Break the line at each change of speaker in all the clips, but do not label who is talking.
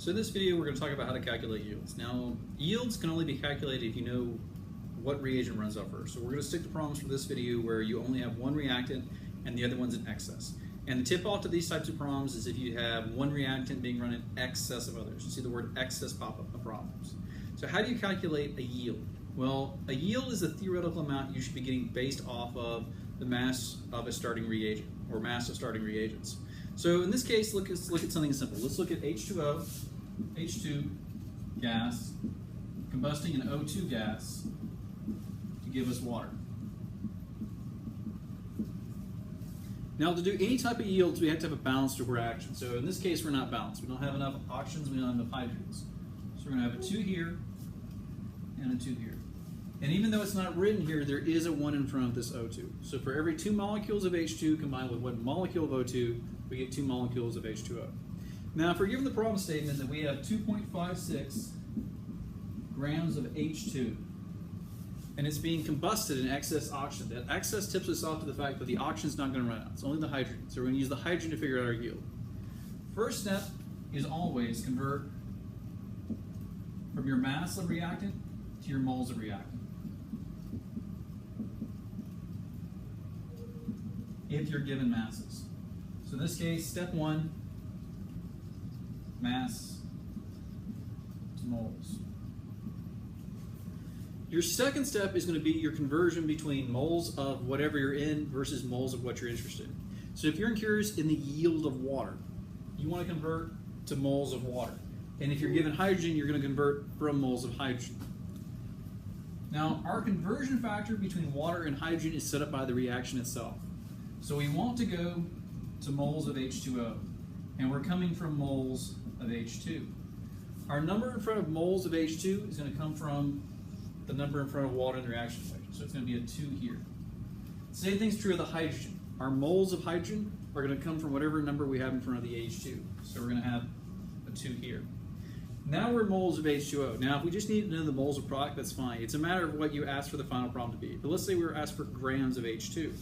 So in this video we're going to talk about how to calculate yields. Now yields can only be calculated if you know what reagent runs out first. So we're going to stick to problems for this video where you only have one reactant and the other one's in excess. And the tip off to these types of problems is if you have one reactant being run in excess of others. You see the word excess pop up in the problems. So how do you calculate a yield? Well, a yield is a theoretical amount you should be getting based off of the mass of a starting reagent or mass of starting reagents. So in this case, let's look at something simple. Let's look at H2O, H2 gas, combusting an O2 gas to give us water. Now to do any type of yields, we have to have a balanced reaction. So in this case, we're not balanced. We don't have enough oxygens, we don't have enough hydrogens. So we're going to have a 2 here and a 2 here. And even though it's not written here, there is a 1 in front of this O2. So for every 2 molecules of H2 combined with 1 molecule of O2, we get 2 molecules of H2O. Now if we're given the problem statement that we have 2.56 grams of H2, and it's being combusted in excess oxygen, that excess tips us off to the fact that the oxygen's not going to run out. It's only the hydrogen. So we're going to use the hydrogen to figure out our yield. First step is always convert from your mass of reactant to your moles of reactant. If you're given masses. So in this case, step 1, mass to moles. Your second step is going to be your conversion between moles of whatever you're in versus moles of what you're interested in. So if you're curious in the yield of water, you want to convert to moles of water. And if you're given hydrogen, you're going to convert from moles of hydrogen. Now, our conversion factor between water and hydrogen is set up by the reaction itself. So we want to go to moles of H2O, and we're coming from moles of H2. Our number in front of moles of H2 is going to come from the number in front of water in the reaction equation. So it's going to be a 2 here. Same thing's true of the hydrogen. Our moles of hydrogen are going to come from whatever number we have in front of the H2. So we're going to have a 2 here. Now we're moles of H2O. Now if we just need to know the moles of product, that's fine. It's a matter of what you ask for the final problem to be. But let's say we were asked for grams of H2.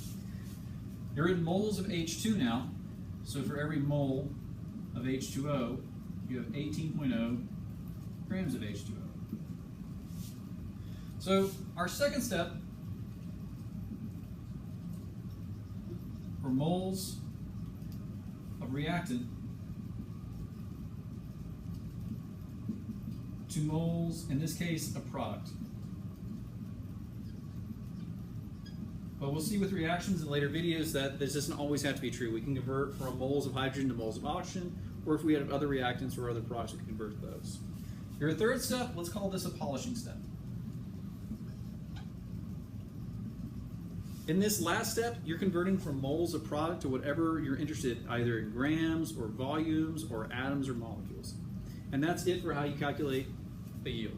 You're in moles of H2 now. So for every mole of H2O, you have 18.0 grams of H2O. So our second step for moles of reactant to moles, in this case, a product. But we'll see with reactions in later videos that this doesn't always have to be true. We can convert from moles of hydrogen to moles of oxygen, or if we have other reactants or other products, we can convert those. Your third step, let's call this a polishing step. In this last step, you're converting from moles of product to whatever you're interested in, either in grams or volumes or atoms or molecules. And that's it for how you calculate a yield.